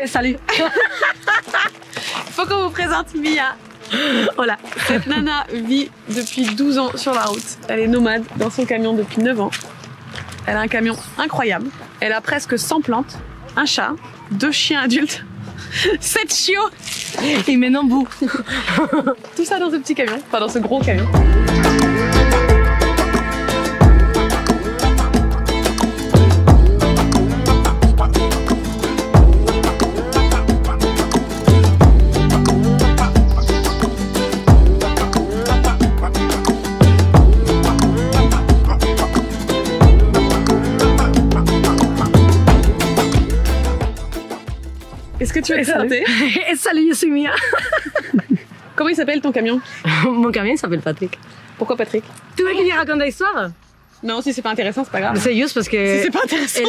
Salut. Faut qu'on vous présente Mia. Hola. Cette nana vit depuis 12 ans sur la route. Elle est nomade dans son camion depuis 9 ans. Elle a un camion incroyable. Elle a presque 100 plantes, un chat, 2 chiens adultes, 7 chiots. Et maintenant bout. Tout ça dans ce petit camion, enfin dans ce gros camion. Est-ce que tu veux te présenter? Salut, je suis Mia. Comment il s'appelle ton camion? Mon camion s'appelle Patrick. Pourquoi Patrick? Tu veux qu'il y raconte l'histoire? Non, si c'est pas intéressant, c'est pas grave. C'est juste parce que Si c'est pas intéressant.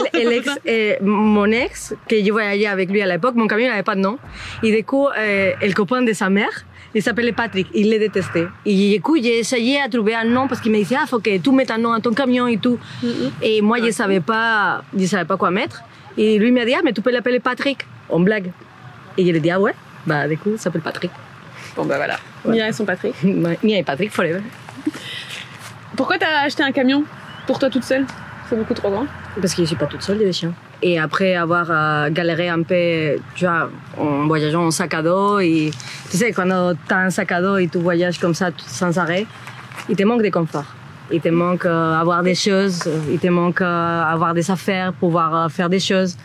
mon ex, que je voyageais avec lui à l'époque, mon camion n'avait pas de nom. Et du coup, le copain de sa mère, il s'appelait Patrick. Il le détestait. Et du coup, j'ai essayé de trouver un nom parce qu'il me disait, ah, faut que tu mettes un nom à ton camion et tout. Et moi, je savais pas quoi mettre. Et lui m'a dit, ah, mais tu peux l'appeler Patrick. On blague. Et je lui ai dit, ah ouais, bah du coup, ça s'appelle Patrick. Bon bah voilà, Ouais. Mia et son Patrick. Mia et Patrick, forever. Pourquoi t'as acheté un camion pour toi toute seule? C'est beaucoup trop grand. Parce que je suis pas toute seule, j'ai des chiens. Et après avoir galéré un peu, tu vois, en voyageant en sac à dos, et tu sais, quand t'as un sac à dos et tu voyages comme ça sans arrêt, il te manque de confort. Il te manque avoir des choses, il te manque avoir des affaires, pouvoir faire des choses.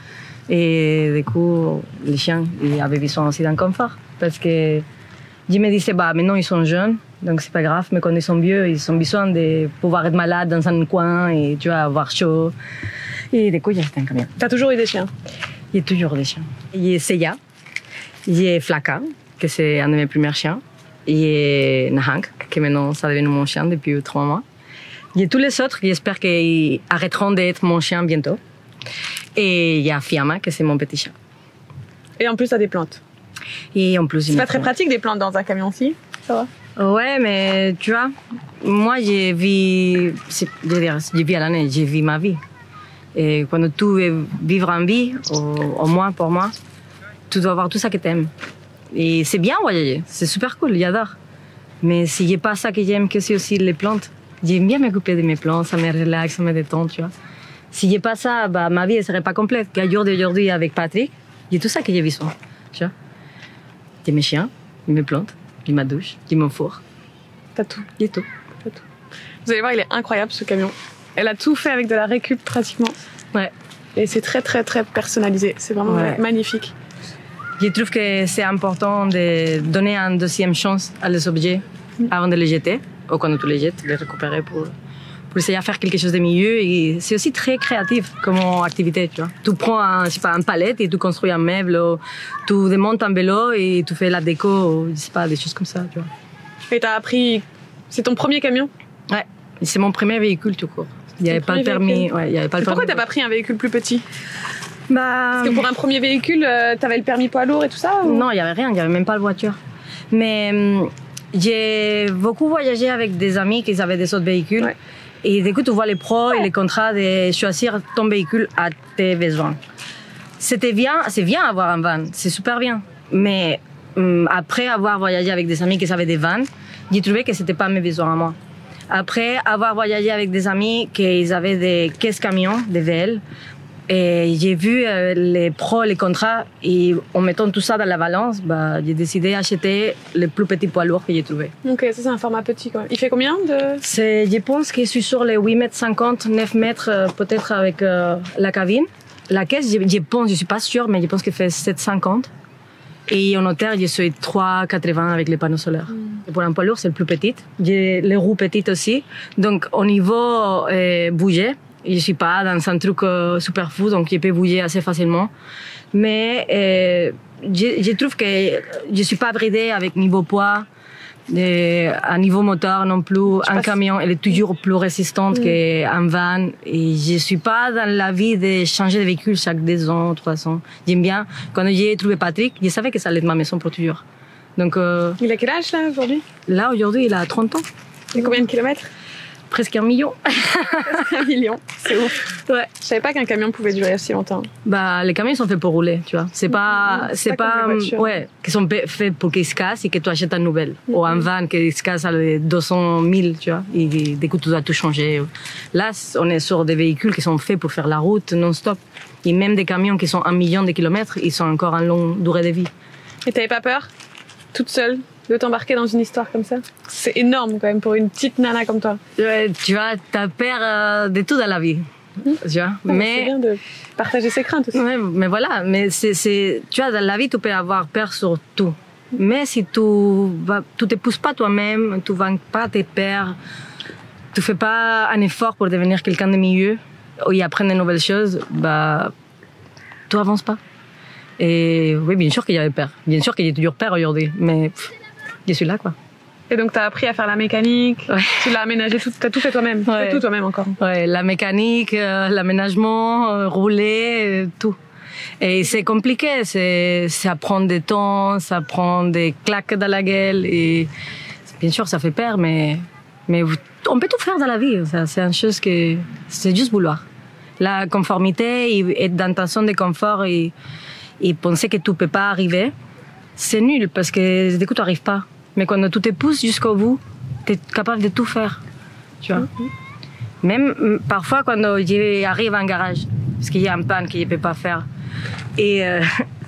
Et du coup, les chiens, ils avaient besoin aussi d'un confort. Parce que je me disais, bah, maintenant ils sont jeunes, donc c'est pas grave, mais quand ils sont vieux, ils ont besoin de pouvoir être malades dans un coin et tu vois, avoir chaud. Et du coup, j'ai acheté un camion. T'as toujours eu des chiens? Il y a toujours des chiens. Il y a Seiya, il y a Flaka, que c'est un de mes premiers chiens. Il y a Nahang, qui maintenant ça devient mon chien depuis 3 mois. Il y a tous les autres qui j'espère qu'ils arrêteront d'être mon chien bientôt. Et il y a Fiamma, que c'est mon petit chat. Et en plus, t'as des plantes. Et en plus, C'est pas très pratique des plantes dans un camion, si? Ça va? Ouais, mais tu vois, moi, j'ai vis à l'année, j'ai vis ma vie. Et quand tu veux vivre en vie, au moins pour moi, tu dois avoir tout ça que tu aimes. Et c'est bien voyager, c'est super cool, j'adore. Mais si j'ai pas ça que j'aime, que c'est aussi les plantes. J'aime bien m'occuper de mes plantes, ça me relaxe, ça me détend, tu vois. Si j'ai pas ça, bah, ma vie ne serait pas complète. Qu'à jour d'aujourd'hui avec Patrick, j'ai tout ça que j'ai besoin. Tu vois. J'ai mes chiens, j'ai mes plantes, j'ai ma douche, j'ai mon four. T'as tout. J'ai tout. T'as tout. Vous allez voir, il est incroyable ce camion. Elle a tout fait avec de la récup pratiquement. Ouais. Et c'est très très très personnalisé. C'est vraiment magnifique. Je trouve que c'est important de donner une deuxième chance à les objets avant de les jeter. Ou quand tu les jettes, les récupérer pour essayer de faire quelque chose de mieux. Et c'est aussi très créatif comme activité, tu vois. Tu prends un palette et tu construis un meuble, ou tu démontes un vélo et tu fais la déco, ou, je sais pas, des choses comme ça, tu vois. Et t'as appris... C'est ton premier camion? Ouais, c'est mon premier véhicule tout court. Il n'y avait pas le permis. Ouais, il y avait pas le permis. Pourquoi t'as pas pris un véhicule plus petit? Bah... Parce que pour un premier véhicule, t'avais le permis poids lourd et tout ça ou... Non, il n'y avait rien, il n'y avait même pas de voiture. Mais j'ai beaucoup voyagé avec des amis qui avaient des autres véhicules. Ouais. Et du coup, tu vois les pros et les contrats de choisir ton véhicule à tes besoins. C'était bien, c'est bien avoir un van, c'est super bien. Mais après avoir voyagé avec des amis qui avaient des vans, j'ai trouvé que c'était pas mes besoins à moi. Après avoir voyagé avec des amis qui avaient des caisses camions, des VL, et j'ai vu les pros, les contrats, et en mettant tout ça dans la balance, bah, j'ai décidé d'acheter le plus petit poids lourd que j'ai trouvé. Ok, ça c'est un format petit quand même. Il fait combien de... Je pense que je suis sur les 8,50 m, 9 mètres peut-être avec la cabine. La caisse, je pense, je suis pas sûre, mais je pense qu'elle fait 7,50. Et en hauteur, je suis 3,80 avec les panneaux solaires. Et pour un poids lourd, c'est le plus petit. J'ai les roues petites aussi. Donc au niveau bouger, je ne suis pas dans un truc super fou, donc je peux bouger assez facilement. Mais je trouve que je ne suis pas bridée avec niveau poids, à niveau moteur non plus. Un camion, elle est toujours plus résistante qu'un van. Et je ne suis pas dans la vie de changer de véhicule chaque 2 ans, 3 ans. J'aime bien. Quand j'ai trouvé Patrick, je savais que ça allait être ma maison pour toujours. Donc, il a quel âge là aujourd'hui? Là, aujourd'hui, il a 30 ans. Et combien de kilomètres? presque 1 million. 1 million, c'est ouf. Ouais. Je savais pas qu'un camion pouvait durer aussi longtemps. Bah, les camions ils sont faits pour rouler, tu vois. C'est pas comme les voitures. ouais, qui sont faits pour qu'ils se cassent et que tu achètes un nouvel. Ou un van qui se casse à 200 000, tu vois. Et du coup, tu dois tout changer. Là, on est sur des véhicules qui sont faits pour faire la route non-stop. Et même des camions qui sont 1 million de kilomètres, ils sont encore en longue durée de vie. Et t'avais pas peur, toute seule, de t'embarquer dans une histoire comme ça? C'est énorme quand même pour une petite nana comme toi. Ouais, tu vois, t'as peur de tout dans la vie. Tu vois, C'est bien de partager ses craintes aussi. Ouais, mais voilà, mais tu vois, dans la vie, tu peux avoir peur sur tout. Mais si tu te pousses pas toi-même, tu vends pas tes peurs, tu fais pas un effort pour devenir quelqu'un de mieux, ou apprendre de nouvelles choses, bah, tu avances pas. Et oui, bien sûr qu'il y avait peur. Bien sûr qu'il y a toujours peur aujourd'hui, mais je suis là, quoi. Et donc t'as appris à faire la mécanique, Ouais. tu l'as aménagé, t'as tout fait toi-même, tu Ouais. fais tout toi-même encore. Ouais, la mécanique, l'aménagement, rouler, tout. Et c'est compliqué, ça prend du temps, ça prend des claques dans la gueule et bien sûr ça fait peur, mais on peut tout faire dans la vie. C'est une chose que c'est juste vouloir. La conformité et être dans ta zone de confort et penser que tu peux pas arriver, c'est nul parce que du coup tu n'arrives pas. Mais quand tu te pousses jusqu'au bout, tu es capable de tout faire. Tu vois. Même parfois quand j'arrive à un garage, parce qu'il y a un panne qu'il ne peut pas faire, et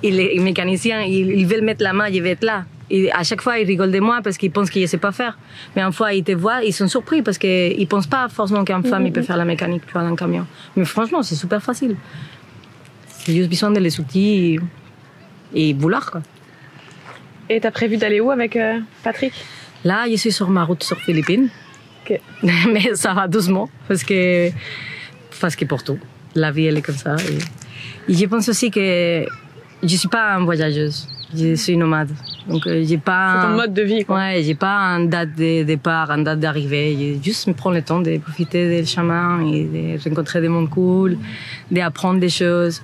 les mécaniciens, ils veulent mettre la main, ils veulent être là. Et à chaque fois, ils rigolent de moi parce qu'ils pensent qu'ils ne savent pas faire. Mais une fois, ils te voient, ils sont surpris parce qu'ils ne pensent pas forcément qu'une femme il peut faire la mécanique, tu vois, dans un camion. Mais franchement, c'est super facile. C'est juste besoin de les outils et vouloir, quoi. Et t'as prévu d'aller où avec Patrick? Là, je suis sur ma route sur Philippines. Ok. Mais ça va doucement parce que pour tout, la vie elle est comme ça. Et je pense aussi que je suis pas une voyageuse, je suis nomade. Donc j'ai pas. C'est ton mode de vie, quoi. Ouais, j'ai pas une date de départ, une date d'arrivée. Je juste me prends le temps de profiter du chemin et de rencontrer des mondes cool, d'apprendre des choses.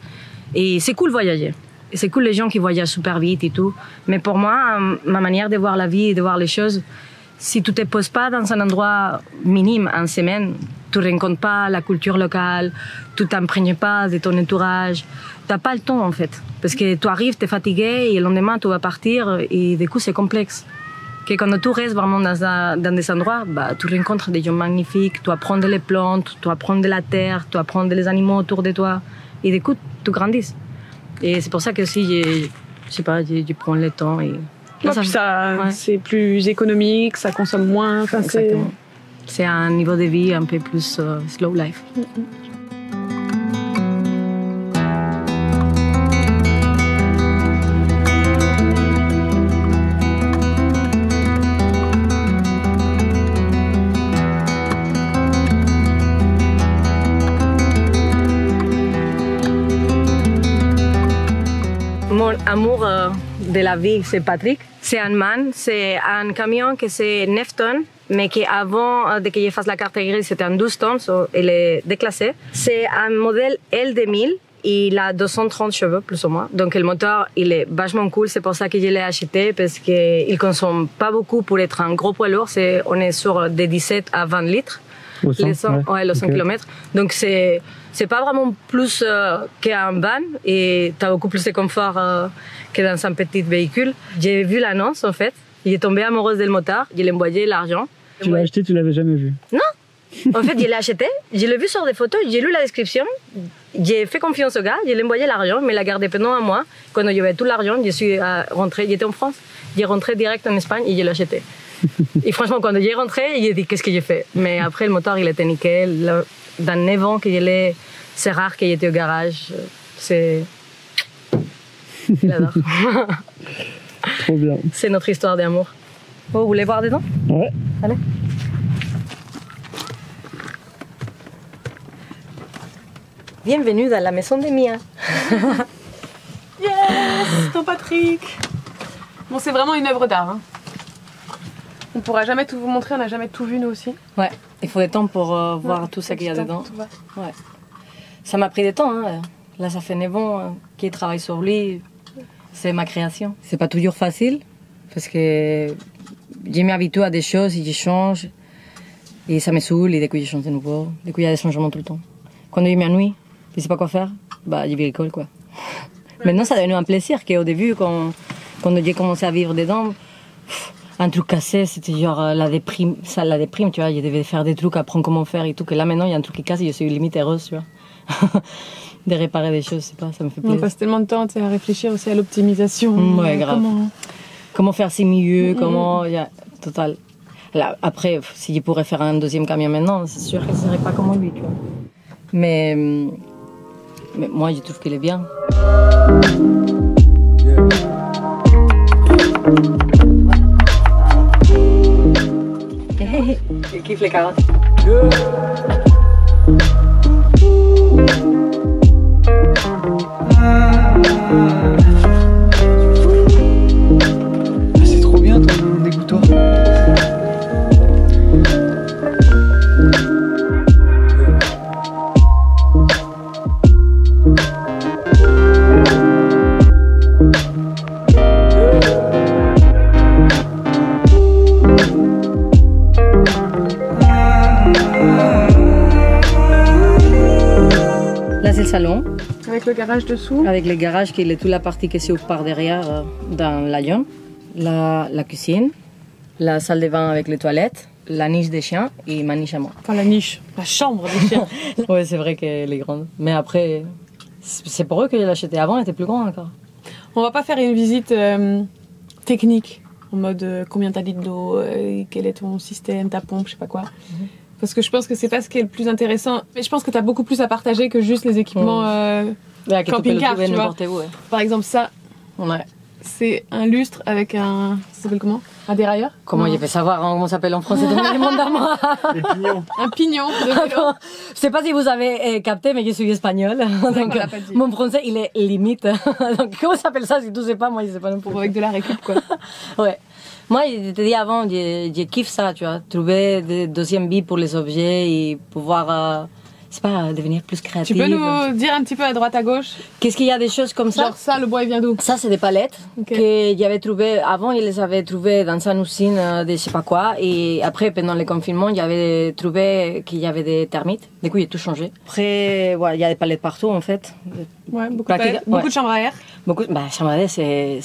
Et c'est cool voyager. Et c'est cool les gens qui voyagent super vite et tout. Mais pour moi, ma manière de voir la vie et de voir les choses, si tu te poses pas dans un endroit minime en semaine, tu rencontres pas la culture locale, tu t'imprègnes pas de ton entourage, t'as pas le temps en fait. Parce que tu arrives, t'es fatigué et le lendemain tu vas partir et du coup c'est complexe. Que quand tu restes vraiment dans des endroits, bah, tu rencontres des gens magnifiques, tu apprends les plantes, tu apprends de la terre, tu apprends les animaux autour de toi et du coup tu grandis. Et c'est pour ça que aussi, je sais pas, je prends le temps et... Là, puis ça, ouais. c'est plus économique, ça consomme moins. Enfin, exactement. C'est un niveau de vie un peu plus slow life. Mon amour de la vie, c'est Patrick. C'est un man, c'est un camion qui c'est 9 tonnes, mais qui avant de que je fasse la carte grise, c'était un 12 tonnes, il est déclassé. C'est un modèle L2000, il a 230 chevaux plus ou moins. Donc le moteur, il est vachement cool, c'est pour ça que je l'ai acheté, parce qu'il consomme pas beaucoup pour être un gros poids lourd. On est sur des 17 à 20 litres. Au 100, le 100 km. Donc c'est pas vraiment plus qu'un van et tu as beaucoup plus de confort que dans un petit véhicule. J'ai vu l'annonce en fait, j'ai tombé amoureuse du moteur, je l'ai envoyé l'argent. Tu l'as acheté, tu l'avais jamais vu? Non, en fait je l'ai acheté, je l'ai vu sur des photos, j'ai lu la description, j'ai fait confiance au gars, je l'ai envoyé l'argent, mais il l'a gardé pendant un mois. Quand j'avais tout l'argent, je suis rentrée, j'étais en France, j'ai rentré direct en Espagne et je l'ai acheté. Et franchement, quand j'ai rentré, j'ai dit qu'est-ce que j'ai fait. Mais après, le moteur, il était nickel. Dans 9 ans que je l'ai, c'est rare qu'il était au garage. C'est. Il adore. Trop bien. C'est notre histoire d'amour. Oh, vous voulez voir dedans? Ouais. Allez. Bienvenue dans la maison de Mia. Yes, ton Patrick. Bon, c'est vraiment une œuvre d'art. Hein. On pourra jamais tout vous montrer, on n'a jamais tout vu nous aussi. Ouais, il faut du temps pour voir tout ce qu'il y a dedans. Ouais. Ça m'a pris du temps. Hein. Là, ça fait 9 ans qu'il travaille sur lui. C'est ma création. C'est pas toujours facile parce que je m'habitue à des choses et je change. Et ça me saoule, et des coups, je change de nouveau. Des coups, il y a des changements tout le temps. Quand je m'ennuie, je sais pas quoi faire, bah, je bricole, quoi. Maintenant, ça devenu un plaisir, qu'au début, quand j'ai commencé à vivre dedans, un truc cassé, c'était genre la déprime, tu vois. Je devais faire des trucs, apprendre comment faire et tout. Que là, maintenant, il y a un truc qui casse et je suis limite heureuse, tu vois. De réparer des choses, c'est pas, ça me fait plaisir. On passe tellement de temps à réfléchir aussi à l'optimisation. Ouais, grave. Comment faire si mieux, comment, total. Là, après, si je pourrais faire un deuxième camion maintenant, c'est sûr que ce serait pas comme lui, tu vois. Mais moi, je trouve qu'il est bien. Je kiffe les carottes. C'est trop bien ton dégoûtoir. Là, c'est le salon. Avec le garage dessous. Avec le garage qui est toute la partie qui s'ouvre par derrière dans l'avion. La cuisine, la salle de bain avec les toilettes, la niche des chiens et ma niche à moi. Enfin, la niche, la chambre des chiens. Ouais, c'est vrai qu'elle est grande. Mais après, c'est pour eux que je l'ai acheté. Avant, elle était plus grande encore. On va pas faire une visite technique, en mode combien t'as litres d'eau, quel est ton système, ta pompe, je sais pas quoi. Parce que je pense que c'est pas ce qui est le plus intéressant. Mais je pense que t'as beaucoup plus à partager que juste les équipements camping-car, tu vois. Où, ouais. Par exemple, ça, Ouais. c'est un lustre avec un... Ça s'appelle comment? Un dérailleur? Comment il fait savoir hein, comment ça s'appelle en français? Demande à moi. Les pignons. Un pignon de vélo. Je sais pas si vous avez capté, mais je suis espagnole. Donc, on l'a pas dit. mon français, il est limite. Donc, comment ça s'appelle ça si tu sais pas? Moi, je sais pas non plus. Pour avec de la récup, quoi. Ouais. Moi, je te dis avant, je kiffe ça, tu vois. Trouver des deuxième vie pour les objets et pouvoir, c'est pas, devenir plus Tu créative. peux nous dire un petit peu à droite, à gauche? Qu'est-ce qu'il y a des choses comme ça? Genre ça, le bois, il vient d'où? Ça, c'est des palettes Ok. que j'avais trouvées. Avant, je les avais trouvées dans une usine de je sais pas quoi. Et après, pendant le confinement, j'avais trouvé qu'il y avait des termites. Du coup, j'ai tout changé. Après, voilà, il y a des palettes partout, en fait. Ouais, beaucoup, Pratique- de, beaucoup ouais. de chambres à air. Beaucoup, chambre à air, c'est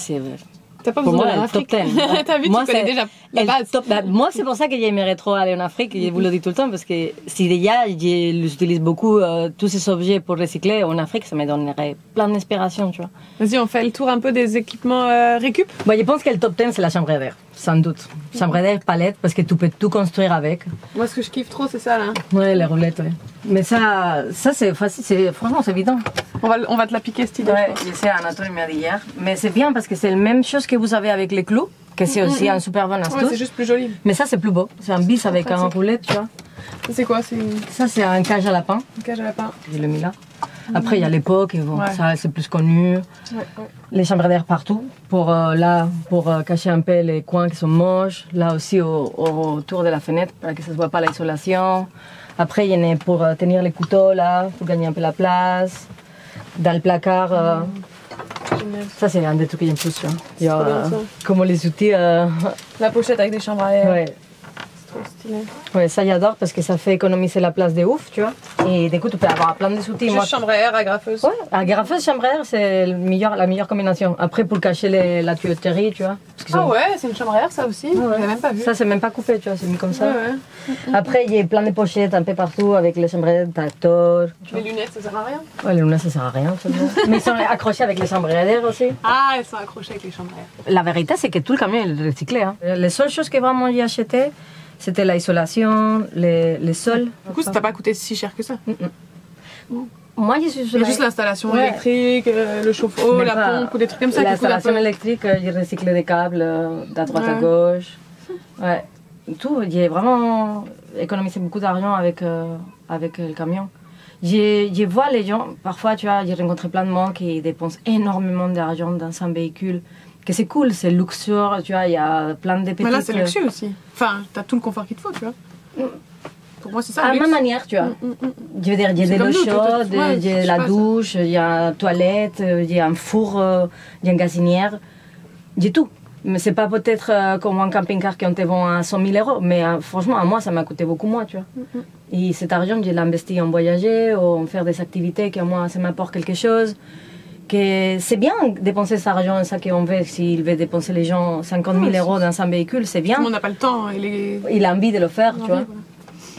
T'as pas pour besoin moi, d'aller en le top Afrique. 10. T'as vu, Moi, tu connais c'est- déjà la le base. top- moi, c'est pour ça que j'aimerais trop aller en Afrique, je vous le dis tout le temps, parce que si déjà j'utilise beaucoup tous ces objets pour recycler en Afrique, ça me donnerait plein d'inspiration, tu vois. Vas-y, on fait le tour un peu des équipements récup. Bon, je pense que le top 10, c'est la chambre d'air, sans doute. Chambre d'air, palette, parce que tu peux tout construire avec. Moi, ce que je kiffe trop, c'est ça, là. Ouais, les roulettes, ouais. Mais ça c'est facile, franchement, c'est évident. On va te la piquer, cette idée. Ouais, je sais, Anatole m'a dit hier. Mais c'est bien parce que c'est la même chose que vous avez avec les clous, que c'est aussi un super bon Ouais, astuce. c'est juste plus joli. Mais ça, c'est plus beau. C'est un bis avec un pratique. roulette, tu vois. C'est quoi? C'est une Ça, c'est un cage à lapin. cage à lapin. Je l'ai mis là. Après, il y a l'époque, et bon, Ouais. ça, c'est plus connu. Ouais, ouais. Les chambres d'air partout, pour cacher un peu les coins qui sont moches. Là aussi, autour de la fenêtre, pour que ça ne se voit pas l'isolation. Après, il y en a pour tenir les couteaux, là, pour gagner un peu la place. Dans le placard, Génial. ça, c'est un des trucs que j'aime plus, tu vois. Il y a, trop bien, ça. comme les outils, La pochette avec des chambres à air. ouais. C'est trop stylé. Ouais, ça j'adore parce que ça fait économiser la place de ouf, tu vois. Et du coup, tu peux avoir plein de outils. Juste chambre à air, agrafeuse. Ouais, agrafeuse, chambre à air, c'est la meilleure combinaison. Après, pour cacher la tuyauterie, tu vois. Parce qu'ils Ah ont- ouais, c'est une chambre à air, ça aussi. Ouais. J'avais même pas vu. Ça, c'est même pas coupé, tu vois, c'est mis comme ça. Ouais, ouais. Après, il y a plein de pochettes un peu partout avec les chambres à air, t'as Thor. Les lunettes, ça sert à rien. Ouais, les lunettes, ça sert à rien, absolument. Mais ils sont accrochés avec les chambres à air aussi. Ah, elles sont accrochées avec les chambres à air. La vérité, c'est que tout le camion est recyclé. Hein. Les seules choses que vraiment j'ai achetées, c'était l'isolation, les sols. Du coup, ça t'a pas coûté si cher que ça. Moi, je suis Il y a juste l'installation Ouais. électrique, le chauffe-eau, Mais la pas- pompe ou des trucs comme ça qui coûtent un L'installation peu. électrique, j'ai recyclé des câbles d'à droite à Ouais. gauche. Ouais. Tout, j'ai vraiment économisé beaucoup d'argent avec le camion. Je vois les gens, parfois, tu vois, j'ai rencontré plein de monde qui dépensent énormément d'argent dans un véhicule. Que c'est cool, c'est luxueux, tu vois, il y a plein de petites... Mais là, c'est luxueux aussi. Enfin, t'as tout le confort qu'il te faut, tu vois. Pour moi, c'est ça. À le la luxe. même manière, tu vois. Je veux dire, il y a C'est de comme l'eau nous, chaude, peut-être. Ouais, il y a je sais la pas, ça. douche, il y a une toilette, il y a un four, il y a une gazinière. J'ai tout. Mais c'est pas peut-être comme un camping-car qui on te vend à 100 000 euros, mais franchement, à moi, ça m'a coûté beaucoup moins, tu vois. Et cet argent, je l'ai investi en voyager ou en faire des activités qui, à moi, ça m'apporte quelque chose. Que c'est bien de dépenser cet argent, ça qu'on veut. S'il veut dépenser les gens 50 000 euros dans un véhicule, c'est bien. Tout le monde n'a pas le temps. Il a envie de le faire, tu vois. Voilà.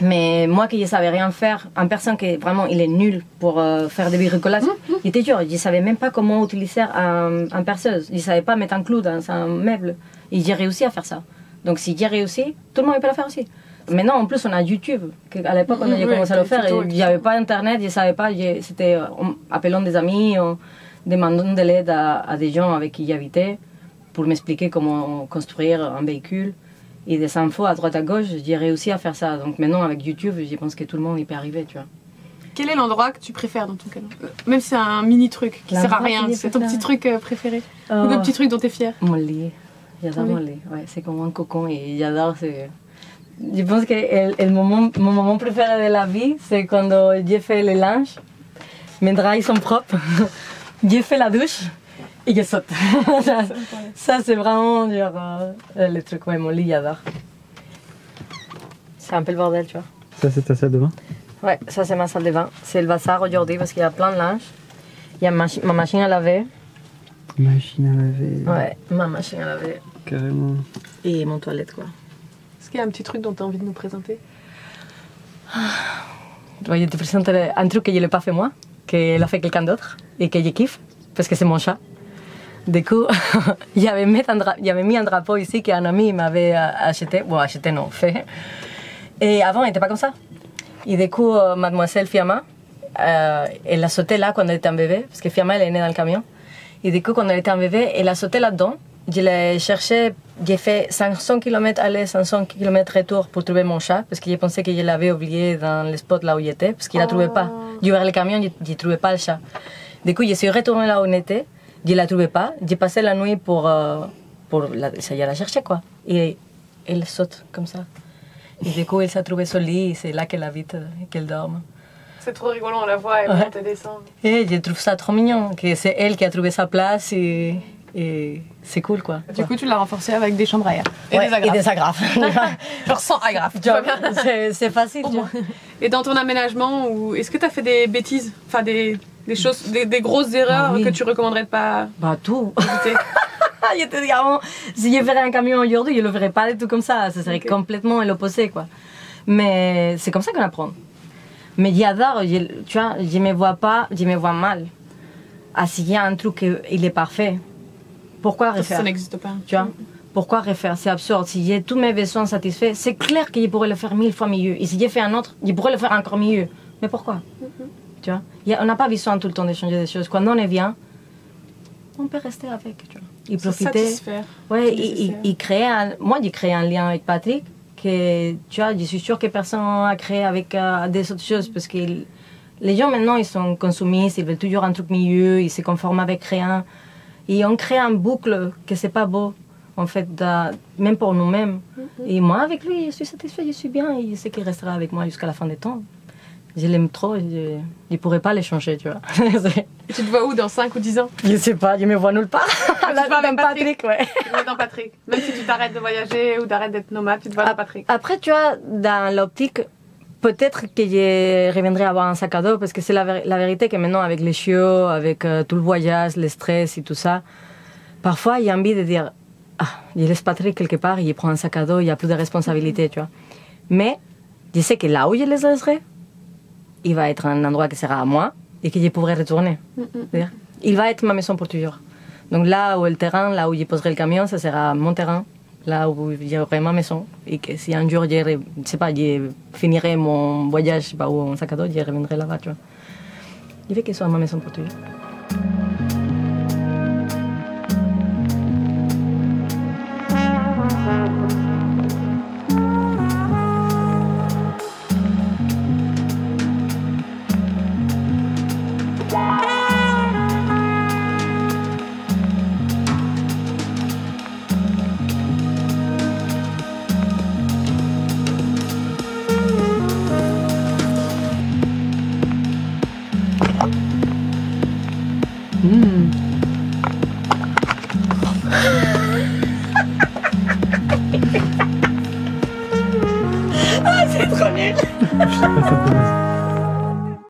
Mais moi qui ne savais rien faire, une personne qui vraiment il est nul pour faire des bricolages, il était dur. Je ne savais même pas comment utiliser un perceuse. Je ne savais pas mettre un clou dans un meuble. Et j'ai réussi à faire ça. Donc si j'ai réussi, tout le monde peut le faire aussi. Maintenant, en plus, on a YouTube. À l'époque, quand j'ai commencé à le faire, il n'y avait pas Internet, je ne savais pas. C'était appelant des amis, demandant de l'aide à des gens avec qui j'habitais pour m'expliquer comment construire un véhicule. Et des infos à droite à gauche, j'ai réussi à faire ça. Donc maintenant, avec YouTube, je pense que tout le monde y peut arriver, tu vois. Quel est l'endroit que tu préfères dans ton camion? Même si c'est un mini truc qui sert à rien, c'est ton petit truc préféré. Ou le petit truc dont tu es fière? Mon lit. J'adore mon lit. Ouais, c'est comme un cocon et j'adore. Je pense que mon moment préféré de la vie, c'est quand j'ai fait le linge, mes draps ils sont propres, j'ai fait la douche. Et je saute. Ça c'est vraiment le truc. Ouais, mon lit, j'adore. C'est un peu le bordel, tu vois. Ça, c'est ta salle de bain? Ouais, ça c'est ma salle de bain. C'est le bazar aujourd'hui parce qu'il y a plein de linge. Il y a ma machine à laver. Machine à laver. Ouais, ma machine à laver. Carrément. Et mon toilette, quoi. Est-ce qu'il y a un petit truc dont tu as envie de nous présenter? Ouais, je te présente un truc que je n'ai pas fait moi, que l'a fait quelqu'un d'autre et que je kiffe parce que c'est mon chat. Du coup, j'avais mis un drapeau ici qu'un ami m'avait acheté. Bon, acheté non, fait. Et avant, il n'était pas comme ça. Et du coup, mademoiselle Fiamma, elle a sauté là quand elle était un bébé, parce que Fiamma, elle est née dans le camion. Et du coup, quand elle était un bébé, elle a sauté là-dedans. Je l'ai cherché, j'ai fait 500 km aller, 500 km retour pour trouver mon chat, parce que j'ai pensé que je l'avais oublié dans le spot là où il était, parce qu'il ne la trouvait pas. J'ai ouvert le camion, je ne trouvais pas le chat. Du coup, je suis retournée là où il était. Je ne la trouvais pas. J'ai passé la nuit pour essayer de la chercher, quoi. Et elle saute comme ça. Et du coup, elle s'est trouvée sur le lit. Et c'est là qu'elle habite, qu'elle dorme. C'est trop rigolo, on la voit, elle monte et descend. Et je trouve ça trop mignon, que c'est elle qui a trouvé sa place et c'est cool, quoi. Du coup, tu l'as renforcée avec des chambres à air. Et des agrafes. Genre 100 agrafes. C'est facile, tu vois. Et dans ton aménagement, est-ce que tu as fait des bêtises? Enfin, des choses, des grosses erreurs que tu recommanderais de pas Bah, tout. éviter? Je te dis, si je ferais un camion aujourd'hui, je ne le ferais pas du tout comme ça. Ça serait complètement l'opposé, quoi. Mais c'est comme ça qu'on apprend. Mais j'adore, tu vois, je me vois pas, je me vois mal. Ah, s'il y a un truc, il est parfait. Pourquoi refaire? Ça n'existe pas. Tu vois, pourquoi refaire? C'est absurde. Si j'ai tous mes besoins satisfaits, c'est clair que je pourrais le faire 1000 fois mieux. Et si j'ai fait un autre, je pourrais le faire encore mieux. Mais pourquoi? Tu vois, on n'a pas besoin tout le temps de changer des choses. Quand on est bien, on peut rester avec, tu vois. Et profiter. Ouais, et créer moi, j'ai créé un lien avec Patrick que, tu vois, je suis sûre que personne n'a créé avec des autres choses parce que les gens maintenant, ils sont consumistes, ils veulent toujours un truc mieux, ils se conforment avec rien. Et on crée un boucle que c'est pas beau, en fait, même pour nous-mêmes. Et moi, avec lui, je suis satisfaite, je suis bien et je sais qu'il restera avec moi jusqu'à la fin des temps. Je l'aime trop, je ne pourrais pas les changer, tu vois. Et tu te vois où dans 5 ou 10 ans? Je sais pas, je me vois nulle part. Là, dans Patrick, ouais. Tu te vois dans Patrick. Même si tu t'arrêtes de voyager ou d'arrêter d'être nomade, tu te vois dans Patrick. Après, tu vois, dans l'optique, peut-être que je reviendrai avoir un sac à dos parce que c'est la vérité que maintenant, avec les chiots, avec tout le voyage, le stress et tout ça, parfois, il y a envie de dire, je laisse Patrick quelque part, il prend un sac à dos, il n'y a plus de responsabilité, tu vois. Mais je sais que là où je les laisserai, il va être un endroit qui sera à moi et que je pourrai retourner. Il va être ma maison pour toujours. Donc là où le terrain, là où je poserai le camion, ça sera mon terrain, là où j'aurai ma maison. Et que si un jour, je finirai mon voyage, je sais pas où, en sac à dos, je reviendrai là-bas, tu vois. Il veut que ce soit ma maison pour toujours.